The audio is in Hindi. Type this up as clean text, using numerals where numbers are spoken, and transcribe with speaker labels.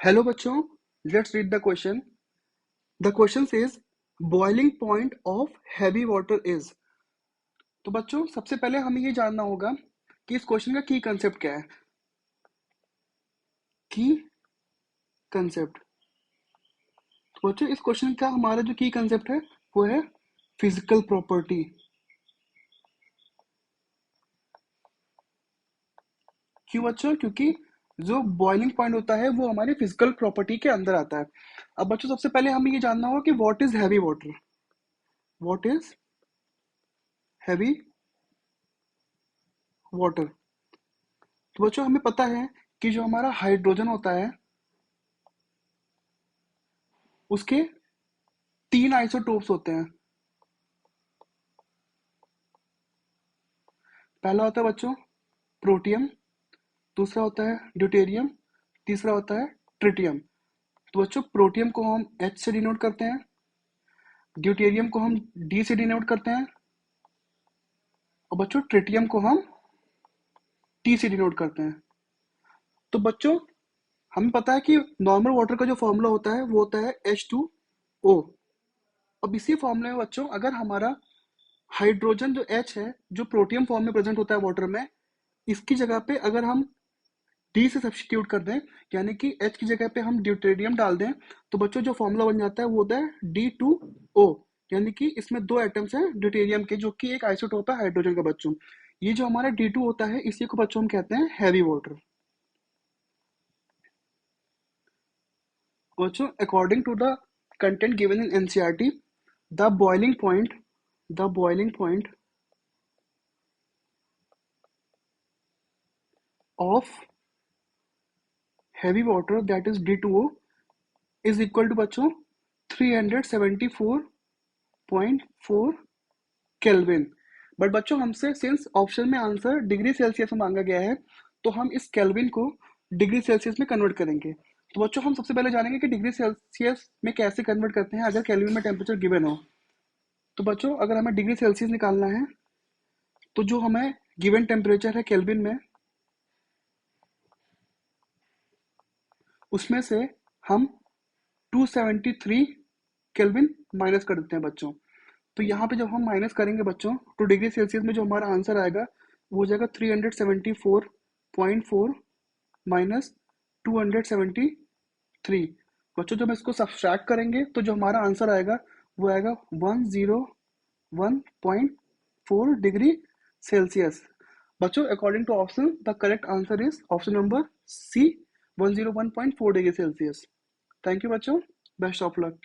Speaker 1: हेलो बच्चों, let's read the question. The question is boiling point of heavy water is. तो बच्चों सबसे पहले हमें ये जानना होगा कि इस क्वेश्चन का की कंसेप्ट क्या है. की कंसेप्ट. तो बच्चों इस क्वेश्चन का हमारा जो की कंसेप्ट है वो है फिजिकल प्रॉपर्टी. क्यों बच्चों? क्योंकि जो बॉइलिंग पॉइंट होता है वो हमारी फिजिकल प्रॉपर्टी के अंदर आता है. अब बच्चों सबसे पहले हमें ये जानना होगा कि what is heavy water. What is heavy water. तो बच्चों हमें पता है कि जो हमारा हाइड्रोजन होता है उसके तीन आइसोटोप्स होते हैं. पहला होता है बच्चों प्रोटियम, दूसरा होता है ड्यूटेरियम, तीसरा होता है ट्रिटियम. तो बच्चों प्रोटियम को हम H से डिनोट करते हैं, ड्यूटेरियम को हम D से डिनोट करते हैं और बच्चों ट्रिटियम को हम T से डिनोट करते हैं. तो बच्चों हमें पता है कि नॉर्मल वाटर का जो फॉर्मूला होता है वो होता है H2O. अब इसी फॉर्मूले में बच्चों अगर हमारा हाइड्रोजन जो H है जो प्रोटियम फॉर्म में प्रेजेंट होता है वाटर में, इसकी जगह पे अगर हम डी से सब्स्टिट्यूट कर दें, यानी कि H की जगह पे हम ड्यूटेरियम डाल दें, तो बच्चों जो फॉर्मूला बन जाता है वो होता है D2O. यानी कि इसमें दो एटम्स हैं ड्यूटेरियम के जो कि एक आइसोटोप है हाइड्रोजन का बच्चों. ये जो हमारा D2 होता है इसी को बच्चों हम कहते हैं हैवी वाटर. बच्चों according to the content given in NCERT, the boiling point of heavy water that is D2O is equal to बच्चों 374.4 केल्विन. बट बच्चों हमसे सिंस ऑप्शन में आंसर डिग्री सेल्सियस में मांगा गया है तो हम इस केल्विन को डिग्री सेल्सियस में कन्वर्ट करेंगे. तो बच्चों हम सबसे पहले जानेंगे कि डिग्री सेल्सियस में कैसे कन्वर्ट करते हैं अगर केल्विन में टेम्परेचर गिवन हो. तो बच्चों अगर हमें डिग्री सेल्सियस निकालना है तो जो हमें गिवन टेम्परेचर है केल्विन में उसमें से हम 273 केल्विन माइनस कर देते हैं बच्चों. तो यहाँ पे जब हम माइनस करेंगे बच्चों तो डिग्री सेल्सियस में जो हमारा आंसर आएगा वो हो जाएगा 374.4 माइनस 273. बच्चों जब हम इसको सब्सट्रैक्ट करेंगे तो जो हमारा आंसर आएगा वो आएगा 101.4 डिग्री सेल्सियस. बच्चों according to option the correct answer is option number C, 101.4 degree Celsius. Thank you बच्चों. Best of luck.